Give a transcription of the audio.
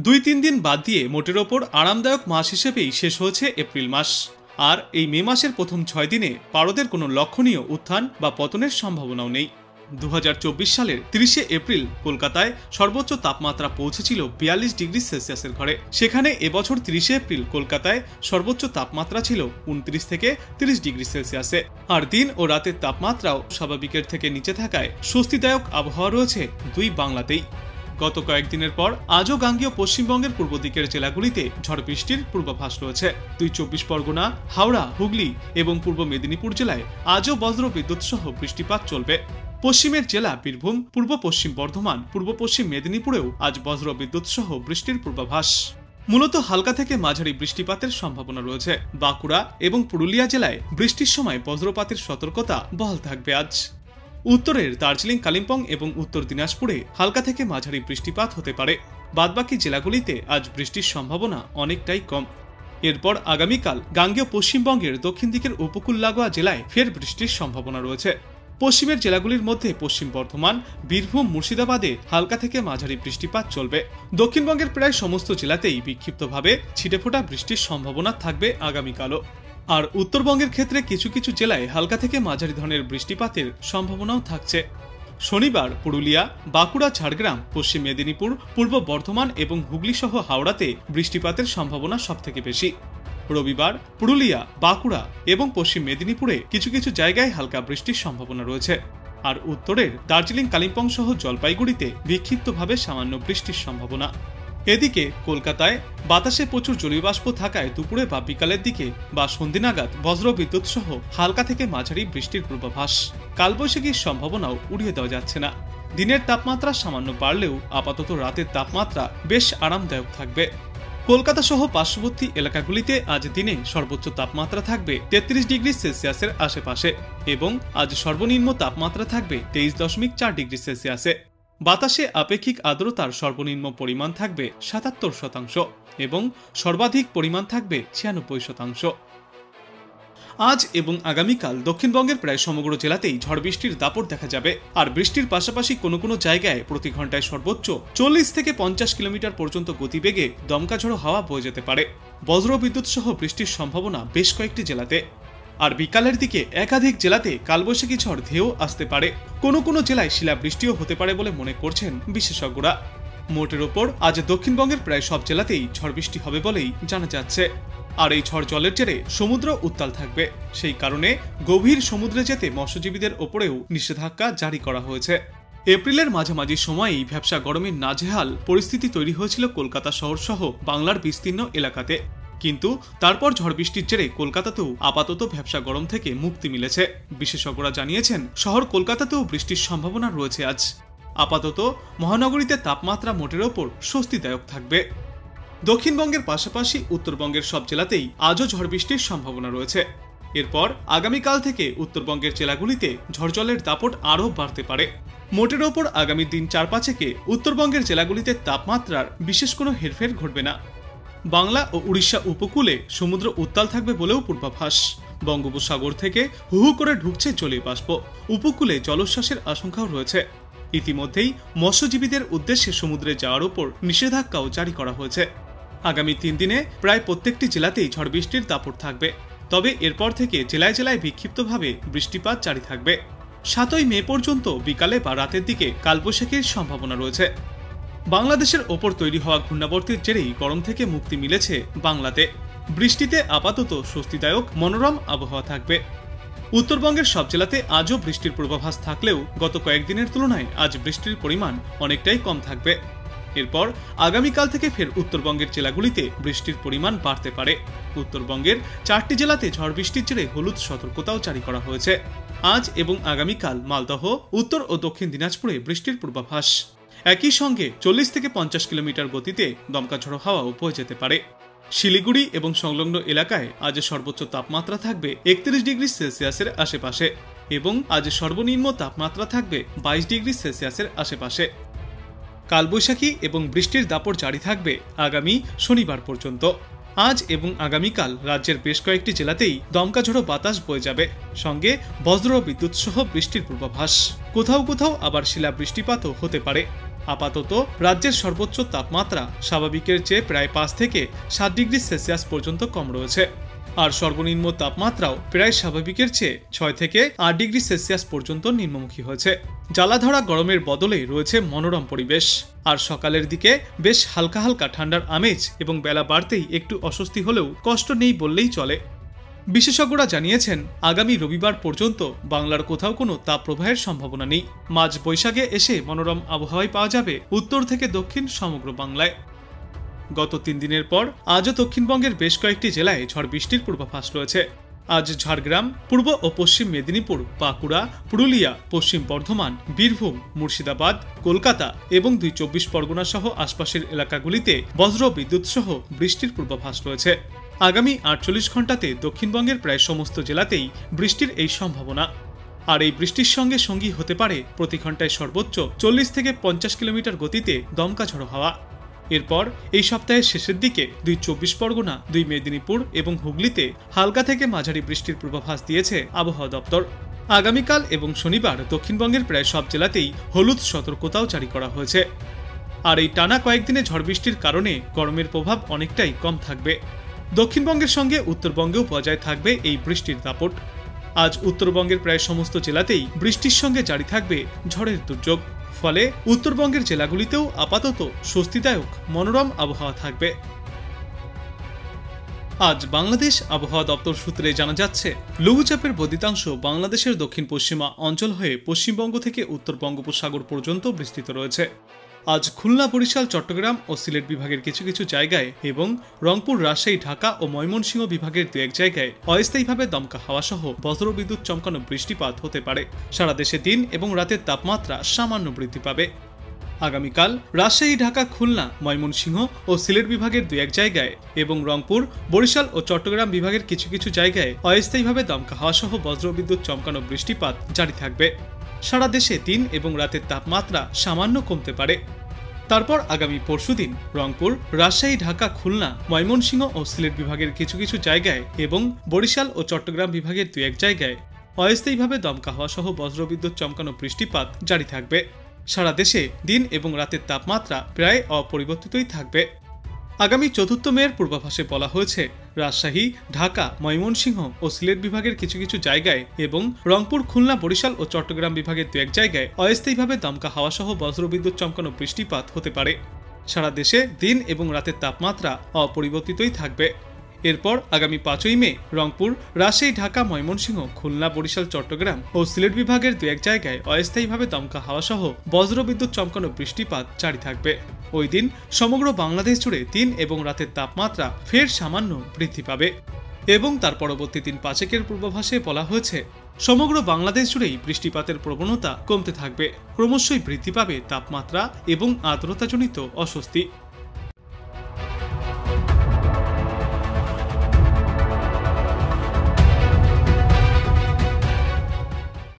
দুই-তিন দিন বাদ দিয়ে মোটের ওপর আরামদায়ক মাস হিসেবেই শেষ হয়েছে এপ্রিল মাস। আর এই মে মাসের প্রথম 6 দিনে পারদের কোনো লক্ষণীয় উত্থান বা পতনের সম্ভাবনাও নেই। 2024 সালের 30শে এপ্রিল কলকাতায় সর্বোচ্চ তাপমাত্রা পৌঁছেছিল 42 ডিগ্রি সেলসিয়াসের ঘরে। সেখানে এবছর 30শে এপ্রিল কলকাতায় সর্বোচ্চ তাপমাত্রা ছিল 29 থেকে 30 ডিগ্রি সেলসিয়াসে। আর দিন ও রাতের তাপমাত্রাও স্বাভাবিকের থেকে নিচে থাকায় স্বস্তিদায়ক আবহাওয়া রয়েছে দুই বাংলাতেই। গত কয়েকদিনের পর আজও গাঙ্গেয় পশ্চিমবঙ্গের পূর্ব দিকের জেলাগুলিতে ঝড় বৃষ্টির পূর্বাভাস রয়েছে। 24 পরগনা, হাওড়া, হুগলি এবং পূর্ব মেদিনীপুর জেলায় আজও বজ্র বিদ্যুৎ সহ বৃষ্টিপাত চলবে। পশ্চিমের জেলা বীরভূম, পূর্ব পশ্চিম বর্ধমান, পূর্ব পশ্চিম মেদিনীপুরেও আজ বজ্র বিদ্যুৎ সহ বৃষ্টির পূর্বাভাস। মূলত হালকা থেকে মাঝারি বৃষ্টিপাতের সম্ভাবনা রয়েছে। বাঁকুড়া এবং পুরুলিয়া জেলায় বৃষ্টির সময় বজ্রপাতের সতর্কতা বহাল থাকবে আজ। উত্তরের দার্জিলিং, কালিম্পং এবং উত্তর দিনাজপুরে হালকা থেকে মাঝারি বৃষ্টিপাত হতে পারে। বাদবাকি জেলাগুলিতে আজ বৃষ্টির সম্ভাবনা অনেকটাই কম। এরপর আগামীকাল গাঙ্গেয় পশ্চিমবঙ্গের দক্ষিণ দিকের উপকূল লাগোয়া জেলায় ফের বৃষ্টির সম্ভাবনা রয়েছে। পশ্চিমের জেলাগুলির মধ্যে পশ্চিম বর্ধমান, বীরভূম, মুর্শিদাবাদে হালকা থেকে মাঝারি বৃষ্টিপাত চলবে। দক্ষিণবঙ্গের প্রায় সমস্ত জেলাতেই বিক্ষিপ্তভাবে ছিটেফোঁটা বৃষ্টির সম্ভাবনা থাকবে আগামীকালও। আর উত্তরবঙ্গের ক্ষেত্রে কিছু কিছু জেলায় হালকা থেকে মাঝারি ধরনের বৃষ্টিপাতের সম্ভাবনাও থাকছে। শনিবার পুরুলিয়া, বাঁকুড়া, ঝাড়গ্রাম, পশ্চিম মেদিনীপুর, পূর্ব বর্ধমান এবং হুগলি সহ হাওড়াতে বৃষ্টিপাতের সম্ভাবনা সবথেকে বেশি। রবিবার পুরুলিয়া, বাঁকুড়া এবং পশ্চিম মেদিনীপুরে কিছু কিছু জায়গায় হালকা বৃষ্টির সম্ভাবনা রয়েছে। আর উত্তরের দার্জিলিং, কালিম্পং সহ জলপাইগুড়িতে বিক্ষিপ্তভাবে সামান্য বৃষ্টির সম্ভাবনা। এদিকে কলকাতায় বাতাসে প্রচুর জলীয়বাষ্প থাকায় দুপুরে বা বিকালের দিকে বা সন্ধ্যে নাগাদ বজ্র বিদ্যুৎ সহ হালকা থেকে মাঝারি বৃষ্টির পূর্বাভাস। কালবৈশাখীর সম্ভাবনাও উড়িয়ে দেওয়া যাচ্ছে না। দিনের তাপমাত্রা সামান্য বাড়লেও আপাতত রাতের তাপমাত্রা বেশ আরামদায়ক থাকবে। কলকাতা সহ পার্শ্ববর্তী এলাকাগুলিতে আজ দিনে সর্বোচ্চ তাপমাত্রা থাকবে 33 ডিগ্রি সেলসিয়াসের আশেপাশে এবং আজ সর্বনিম্ন তাপমাত্রা থাকবে 23.4 ডিগ্রি সেলসিয়াসে। বাতাসে আপেক্ষিক আর্দ্রতার সর্বনিম্ন পরিমাণ থাকবে 77% এবং সর্বাধিক পরিমাণ থাকবে 96%। আজ এবং আগামীকাল দক্ষিণবঙ্গের প্রায় সমগ্র জেলাতেই ঝড় বৃষ্টির দাপট দেখা যাবে। আর বৃষ্টির পাশাপাশি কোনো কোনো জায়গায় প্রতি ঘন্টায় সর্বোচ্চ 40 থেকে 50 কিলোমিটার পর্যন্ত গতিবেগে দমকা ঝড়ো হাওয়া বয়ে যেতে পারে। বজ্র বিদ্যুৎ সহ বৃষ্টির সম্ভাবনা বেশ কয়েকটি জেলাতে। আর বিকালের দিকে একাধিক জেলাতে কালবৈশাখী ঝড় ধেয়েও আসতে পারে। কোনো কোনো জেলায় শিলাবৃষ্টিও হতে পারে বলে মনে করছেন বিশেষজ্ঞরা। মোটের ওপর আজ দক্ষিণবঙ্গের প্রায় সব জেলাতেই ঝড় বৃষ্টি হবে বলেই জানা যাচ্ছে। আর এই ঝড় জলের জেরে সমুদ্র উত্তাল থাকবে। সেই কারণে গভীর সমুদ্রে যেতে মৎস্যজীবীদের ওপরেও নিষেধাজ্ঞা জারি করা হয়েছে। এপ্রিলের মাঝামাঝি সময়েই ভ্যাপসা গরমের নাজেহাল পরিস্থিতি তৈরি হয়েছিল কলকাতা শহর সহ বাংলার বিস্তীর্ণ এলাকাতে। কিন্তু তারপর ঝড় বৃষ্টির জেরে কলকাতাতেও আপাতত ভ্যাপসা গরম থেকে মুক্তি মিলেছে। বিশেষজ্ঞরা জানিয়েছেন শহর কলকাতাতেও বৃষ্টির সম্ভাবনা রয়েছে আজ। আপাতত মহানগরীতে তাপমাত্রা মোটের ওপর স্বস্তিদায়ক থাকবে। দক্ষিণবঙ্গের পাশাপাশি উত্তরবঙ্গের সব জেলাতেই আজও ঝড় বৃষ্টির সম্ভাবনা রয়েছে। এরপর আগামীকাল থেকে উত্তরবঙ্গের জেলাগুলিতে ঝড় জলের দাপট আরও বাড়তে পারে। মোটের ওপর আগামী দিন 4-5 উত্তরবঙ্গের জেলাগুলিতে তাপমাত্রার বিশেষ কোনো হেরফের ঘটবে না। বাংলা ও উড়িষ্যা উপকূলে সমুদ্র উত্তাল থাকবে বলেও পূর্বাভাস। বঙ্গোপসাগর থেকে হু হু করে ঢুকছে জলীয়বাষ্প। উপকূলে জলোচ্ছ্বাসের আশঙ্কাও রয়েছে। ইতিমধ্যেই মৎস্যজীবীদের উদ্দেশ্যে সমুদ্রে যাওয়ার উপর নিষেধাজ্ঞাও জারি করা হয়েছে। আগামী 3 দিনে প্রায় প্রত্যেকটি জেলাতেই ঝড় বৃষ্টির দাপট থাকবে। তবে এরপর থেকে জেলায় জেলায় বিক্ষিপ্তভাবে বৃষ্টিপাত জারি থাকবে। 7ই মে পর্যন্ত বিকালে বা রাতের দিকে কালবৈশাখীর সম্ভাবনা রয়েছে। বাংলাদেশের ওপর তৈরি হওয়া ঘূর্ণাবর্তের জেরেই গরম থেকে মুক্তি মিলেছে বাংলাতে। বৃষ্টিতে আপাতত স্বস্তিদায়ক মনোরম আবহাওয়া থাকবে। উত্তরবঙ্গের সব জেলাতে আজও বৃষ্টির পূর্বাভাস থাকলেও গত কয়েকদিনের তুলনায় আজ বৃষ্টির পরিমাণ অনেকটাই কম থাকবে। এরপর আগামীকাল থেকে ফের উত্তরবঙ্গের জেলাগুলিতে বৃষ্টির পরিমাণ বাড়তে পারে। উত্তরবঙ্গের 4টি জেলাতে ঝড় বৃষ্টির জেরে হলুদ সতর্কতাও জারি করা হয়েছে। আজ এবং আগামীকাল মালদহ, উত্তর ও দক্ষিণ দিনাজপুরে বৃষ্টির পূর্বাভাস। একই সঙ্গে 40 থেকে 50 কিলোমিটার গতিতে দমকা ঝড়ো হাওয়াও বয়ে যেতে পারে। শিলিগুড়ি এবং সংলগ্ন এলাকায় আজ সর্বোচ্চ তাপমাত্রা থাকবে 31 ডিগ্রি সেলসিয়াসের আশেপাশে এবং আজ সর্বনিম্ন তাপমাত্রা থাকবে 22 ডিগ্রি সেলসিয়াসের আশেপাশে। কালবৈশাখী এবং বৃষ্টির দাপট জারি থাকবে আগামী শনিবার পর্যন্ত। আজ এবং আগামীকাল রাজ্যের বেশ কয়েকটি জেলাতেই দমকা ঝড়ো বাতাস বয়ে যাবে, সঙ্গে বজ্র বিদ্যুৎ সহ বৃষ্টির পূর্বাভাস। কোথাও কোথাও আবার শিলা বৃষ্টিপাতও হতে পারে। আপাতত রাজ্যের সর্বোচ্চ তাপমাত্রা স্বাভাবিকের চেয়ে প্রায় 5 থেকে 7 ডিগ্রি সেলসিয়াস পর্যন্ত কম রয়েছে, আর সর্বনিম্ন তাপমাত্রাও প্রায় স্বাভাবিকের চেয়ে 6 থেকে 8 ডিগ্রি সেলসিয়াস পর্যন্ত নিম্নমুখী হয়েছে। জ্বালাধরা গরমের বদলে রয়েছে মনোরম পরিবেশ, আর সকালের দিকে বেশ হালকা হালকা ঠান্ডার আমেজ এবং বেলা বাড়তেই একটু অস্বস্তি হলেও কষ্ট নেই বললেই চলে। বিশেষজ্ঞরা জানিয়েছেন, আগামী রবিবার পর্যন্ত বাংলার কোথাও কোনো তাপপ্রবাহের সম্ভাবনা নেই। মাঝ বৈশাখে এসে মনোরম আবহাওয়ায় পাওয়া যাবে উত্তর থেকে দক্ষিণ সমগ্র বাংলায়। গত 3 দিনের পর আজও দক্ষিণবঙ্গের বেশ কয়েকটি জেলায় ঝড় বৃষ্টির পূর্বাভাস রয়েছে। আজ ঝাড়গ্রাম, পূর্ব ও পশ্চিম মেদিনীপুর, বাঁকুড়া, পুরুলিয়া, পশ্চিম বর্ধমান, বীরভূম, মুর্শিদাবাদ, কলকাতা এবং 2 চব্বিশ পরগনা সহ আশপাশের এলাকাগুলিতে বজ্র বিদ্যুৎ সহ বৃষ্টির পূর্বাভাস রয়েছে। আগামী 48 ঘন্টাতে দক্ষিণবঙ্গের প্রায় সমস্ত জেলাতেই বৃষ্টির এই সম্ভাবনা। আর এই বৃষ্টির সঙ্গে সঙ্গী হতে পারে প্রতি ঘন্টায় সর্বোচ্চ 40 থেকে 50 কিলোমিটার গতিতে দমকা ঝড়ো হাওয়া। এরপর এই সপ্তাহের শেষের দিকে 2 চব্বিশ পরগনা, 2 মেদিনীপুর এবং হুগলিতে হালকা থেকে মাঝারি বৃষ্টির পূর্বাভাস দিয়েছে আবহাওয়া দপ্তর। আগামীকাল এবং শনিবার দক্ষিণবঙ্গের প্রায় সব জেলাতেই হলুদ সতর্কতাও জারি করা হয়েছে। আর এই টানা কয়েকদিনে ঝড় বৃষ্টির কারণে গরমের প্রভাব অনেকটাই কম থাকবে। দক্ষিণবঙ্গের সঙ্গে উত্তরবঙ্গেও বজায় থাকবে এই বৃষ্টির দাপট। আজ উত্তরবঙ্গের প্রায় সমস্ত জেলাতেই বৃষ্টির সঙ্গে জারি থাকবে ঝড়ের দুর্যোগ। ফলে উত্তরবঙ্গের জেলাগুলিতেও আপাতত স্বস্তিদায়ক মনোরম আবহাওয়া থাকবে। আজ বাংলাদেশ আবহাওয়া দপ্তর সূত্রে জানা যাচ্ছে, লঘুচাপের বর্ধিতাংশ বাংলাদেশের দক্ষিণ পশ্চিমা অঞ্চল হয়ে পশ্চিমবঙ্গ থেকে উত্তর বঙ্গোপসাগর পর্যন্ত বিস্তৃত রয়েছে। আজ খুলনা, বরিশাল, চট্টগ্রাম ও সিলেট বিভাগের কিছু কিছু জায়গায় এবং রংপুর, রাজশাহী, ঢাকা ও ময়মনসিংহ বিভাগের 2-1 জায়গায় অস্থায়ীভাবে দমকা হাওয়া সহ বজ্রবিদ্যুৎ চমকানো বৃষ্টিপাত হতে পারে। সারা দেশে দিন এবং রাতের তাপমাত্রা সামান্য বৃদ্ধি পাবে। আগামীকাল রাজশাহী, ঢাকা, খুলনা, ময়মনসিংহ ও সিলেট বিভাগের 2-1 জায়গায় এবং রংপুর, বরিশাল ও চট্টগ্রাম বিভাগের কিছু কিছু জায়গায় অস্থায়ীভাবে দমকা হাওয়া সহ বজ্রবিদ্যুৎ চমকানো বৃষ্টিপাত জারি থাকবে। সারা দেশে দিন এবং রাতের তাপমাত্রা সামান্য কমতে পারে। তারপর আগামী পরশুদিন রংপুর, রাজশাহী, ঢাকা, খুলনা, ময়মনসিংহ ও সিলেট বিভাগের কিছু কিছু জায়গায় এবং বরিশাল ও চট্টগ্রাম বিভাগের 2-1 জায়গায় অস্থায়ীভাবে দমকা হাওয়া সহ বজ্রবিদ্যুৎ চমকানো বৃষ্টিপাত জারি থাকবে। সারা দেশে দিন এবং রাতের তাপমাত্রা প্রায় অপরিবর্তিতই থাকবে। আগামী 4 মের পূর্বাভাসে বলা হয়েছে, রাজশাহী, ঢাকা, ময়মনসিংহ ও সিলেট বিভাগের কিছু কিছু জায়গায় এবং রংপুর, খুলনা, বরিশাল ও চট্টগ্রাম বিভাগের 2-1 জায়গায় অস্থায়ীভাবে দমকা হাওয়া সহ বজ্রবিদ্যুৎ চমকানো বৃষ্টিপাত হতে পারে। সারা দেশে দিন এবং রাতের তাপমাত্রা অপরিবর্তিতই থাকবে। এরপর আগামী 5 মে রংপুর, রাজশাহী, ঢাকা, ময়মনসিংহ, খুলনা, বরিশাল, চট্টগ্রাম ও সিলেট বিভাগের 2-1 জায়গায় অস্থায়ীভাবে দমকা হাওয়া সহ বজ্রবিদ্যুৎ চমকানো বৃষ্টিপাত জারি থাকবে। ওই দিন সমগ্র বাংলাদেশ জুড়ে দিন এবং রাতের তাপমাত্রা ফের সামান্য বৃদ্ধি পাবে। এবং তার পরবর্তী দিন 5 পূর্বাভাসে বলা হয়েছে, সমগ্র বাংলাদেশ জুড়েই বৃষ্টিপাতের প্রবণতা কমতে থাকবে। ক্রমশই বৃদ্ধি পাবে তাপমাত্রা এবং আর্দ্রতাজনিত অস্বস্তি।